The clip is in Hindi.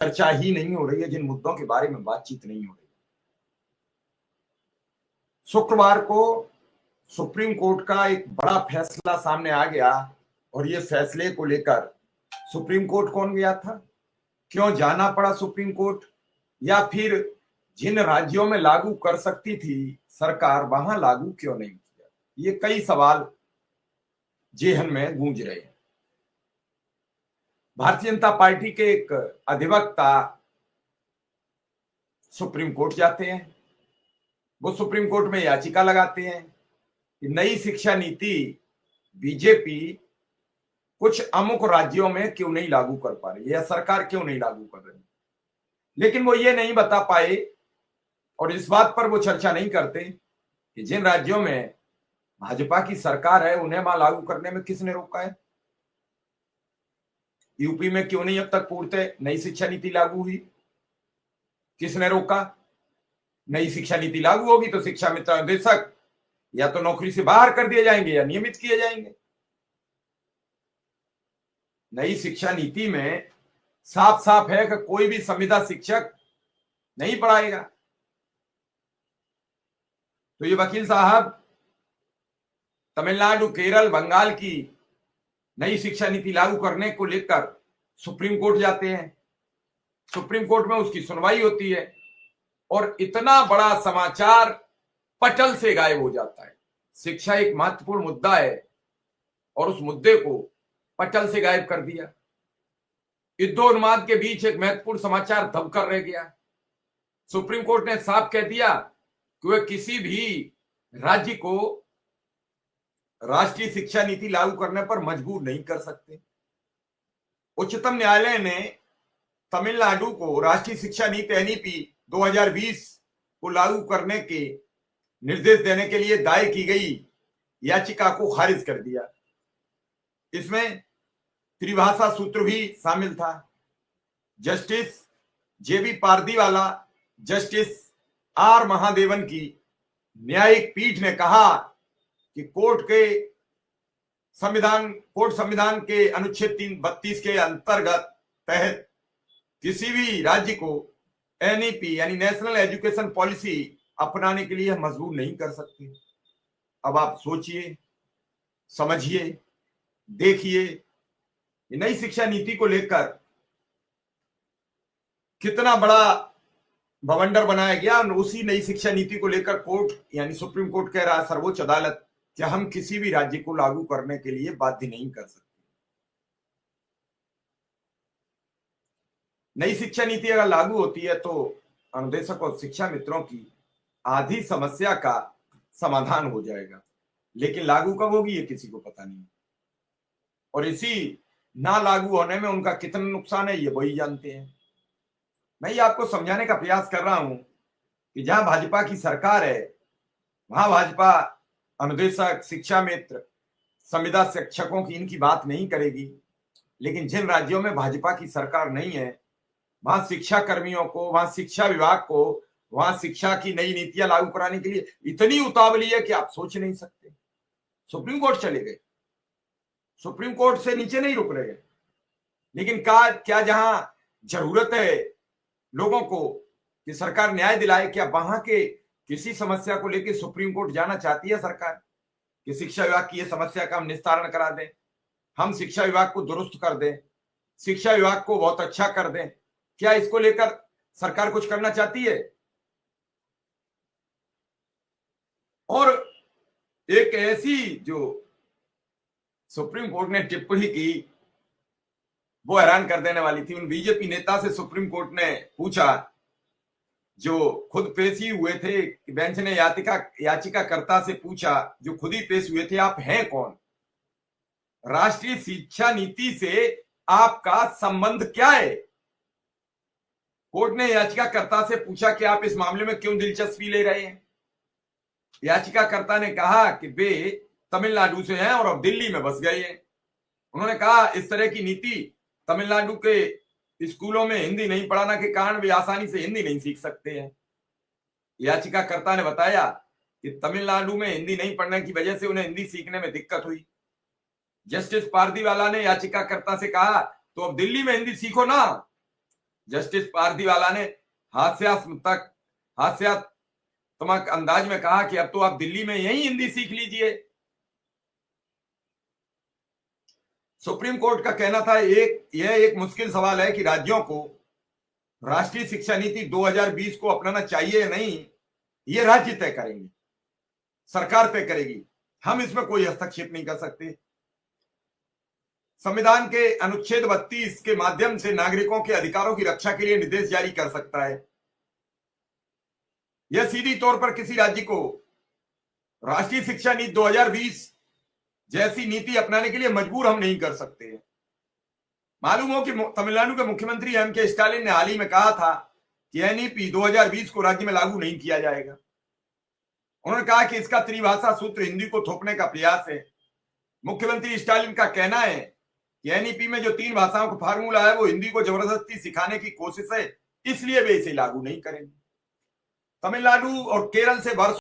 चर्चा ही नहीं हो रही है, जिन मुद्दों के बारे में बातचीत नहीं हो रही। शुक्रवार को सुप्रीम कोर्ट का एक बड़ा फैसला सामने आ गया और ये फैसले को लेकर सुप्रीम कोर्ट कौन गया था, क्यों जाना पड़ा सुप्रीम कोर्ट, या फिर जिन राज्यों में लागू कर सकती थी सरकार वहां लागू क्यों नहीं किया, ये कई सवाल जेहन में गूंज रहे हैं। भारतीय जनता पार्टी के एक अधिवक्ता सुप्रीम कोर्ट जाते हैं। वो सुप्रीम कोर्ट में याचिका लगाते हैं कि नई शिक्षा नीति बीजेपी कुछ अमुक राज्यों में क्यों नहीं लागू कर पा रही है या सरकार क्यों नहीं लागू कर रही। लेकिन वो ये नहीं बता पाए और इस बात पर वो चर्चा नहीं करते कि जिन राज्यों में भाजपा की सरकार है उन्हें वहां लागू करने में किसने रोका है। यूपी में क्यों नहीं अब तक पूर्णतः नई शिक्षा नीति लागू हुई, किसने रोका। नई शिक्षा नीति लागू होगी तो शिक्षा मित्र निदेशक या तो नौकरी से बाहर कर दिए जाएंगे या नियमित किए जाएंगे। नई शिक्षा नीति में साफ साफ है कि कोई भी संविदा शिक्षक नहीं पढ़ाएगा। तो ये वकील साहब तमिलनाडु, केरल, बंगाल की नई शिक्षा नीति लागू करने को लेकर सुप्रीम कोर्ट जाते हैं। सुप्रीम कोर्ट में उसकी सुनवाई होती है और इतना बड़ा समाचार पटल से गायब हो जाता है। शिक्षा एक महत्वपूर्ण मुद्दा है और उस मुद्दे को पटल से गायब कर दिया। युद्धोन्माद के बीच एक महत्वपूर्ण समाचार दबकर रह गया। सुप्रीम कोर्ट ने साफ कह दिया कि वह किसी भी राज्य को राष्ट्रीय शिक्षा नीति लागू करने पर मजबूर नहीं कर सकते। उच्चतम न्यायालय ने तमिलनाडु को राष्ट्रीय शिक्षा नीति एनईपी 2020 को लागू करने के निर्देश देने के लिए दायर की गई याचिका को खारिज कर दिया। इसमें त्रिभाषा सूत्र भी शामिल था। Justice JB Pardiwala, justice R Mahadevan की न्यायिक पीठ ने कहा कि कोर्ट संविधान के अनुच्छेद 332 के अंतर्गत तहत किसी भी राज्य को एनईपी यानी नेशनल एजुकेशन पॉलिसी अपनाने के लिए मजबूर नहीं कर सकते। अब आप सोचिए, समझिए, देखिए नई शिक्षा नीति को लेकर कितना बड़ा बवंडर बनाया गया। और उसी नई शिक्षा नीति को लेकर कोर्ट यानी सुप्रीम कोर्ट कह रहा है, सर्वोच्च अदालत, कि हम किसी भी राज्य को लागू करने के लिए बाध्य नहीं कर सकते। नई शिक्षा नीति अगर लागू होती है तो अनुदेशक और शिक्षा मित्रों की आधी समस्या का समाधान हो जाएगा, लेकिन लागू कब होगी ये किसी को पता नहीं। और इसी ना लागू होने में उनका कितना नुकसान है ये वही जानते हैं। मैं ये आपको समझाने का प्रयास कर रहा हूं कि जहां भाजपा की सरकार है वहां भाजपा अनुदेशक, शिक्षा मित्र, संविदा शिक्षकों की इनकी बात नहीं करेगी। लेकिन जिन राज्यों में भाजपा की सरकार नहीं है वहां शिक्षा कर्मियों को, वहां शिक्षा विभाग को, वहां शिक्षा की नई नीतियां लागू कराने के लिए इतनी उतावली है कि आप सोच नहीं सकते। सुप्रीम कोर्ट चले गए, सुप्रीम कोर्ट से नीचे नहीं रुक रहे। लेकिन क्या जहां जरूरत है लोगों को कि सरकार न्याय दिलाए, क्या वहां के किसी समस्या को लेकर सुप्रीम कोर्ट जाना चाहती है सरकार कि शिक्षा विभाग की यह समस्या का हम निस्तारण करा दें, हम शिक्षा विभाग को दुरुस्त कर दें, शिक्षा विभाग को बहुत अच्छा कर दें? क्या इसको लेकर सरकार कुछ करना चाहती है? और एक ऐसी जो सुप्रीम कोर्ट ने टिप्पणी की वो हैरान कर देने वाली थी। उन बीजेपी नेता से सुप्रीम कोर्ट ने पूछा जो खुद पेश ही हुए थे, बेंच ने याचिकाकर्ता से पूछा जो खुद ही पेश हुए थे, आप हैं कौन? राष्ट्रीय शिक्षा नीति से आपका संबंध क्या है? कोर्ट ने याचिकाकर्ता से पूछा कि आप इस मामले में क्यों दिलचस्पी ले रहे हैं। याचिकाकर्ता ने कहा कि वे तमिलनाडु से हैं और अब दिल्ली में बस गए हैं। उन्होंने कहा इस तरह की नीति तमिलनाडु के स्कूलों में हिंदी नहीं पढ़ाने के कारण वे आसानी से हिंदी नहीं सीख सकते हैं। याचिकाकर्ता ने बताया कि तमिलनाडु में हिंदी नहीं पढ़ने की वजह से उन्हें हिंदी सीखने में दिक्कत हुई। जस्टिस पारदीवाला ने याचिकाकर्ता से कहा तो अब दिल्ली में हिंदी सीखो ना। जस्टिस पारदीवाला ने हास्यात्मक अंदाज में कहा कि अब तो आप दिल्ली में यही हिंदी सीख लीजिए। सुप्रीम कोर्ट का कहना था यह एक मुश्किल सवाल है कि राज्यों को राष्ट्रीय शिक्षा नीति 2020 को अपनाना चाहिए या नहीं, ये राज्य तय करेंगे, सरकार तय करेगी, हम इसमें कोई हस्तक्षेप नहीं कर सकते। संविधान के अनुच्छेद 32 के माध्यम से नागरिकों के अधिकारों की रक्षा के लिए निर्देश जारी कर सकता है। यह सीधी तौर पर किसी राज्य को राष्ट्रीय शिक्षा नीति 2020 जैसी नीति अपनाने के लिए मजबूर हम नहीं कर सकते। मालूम हो कि तमिलनाडु के मुख्यमंत्री एम.के. स्टालिन ने हाल ही में कहा था कि एनईपी 2020 को राज्य में लागू नहीं किया जाएगा। उन्होंने कहा कि इसका त्रिभाषा सूत्र हिंदी को थोपने का प्रयास है। मुख्यमंत्री स्टालिन का कहना है कि एनईपी में जो 3 भाषाओं का फार्मूला है वो हिंदी को जबरदस्ती सिखाने की कोशिश है, इसलिए वे इसे लागू नहीं करेंगे। तमिलनाडु और केरल से वर्ष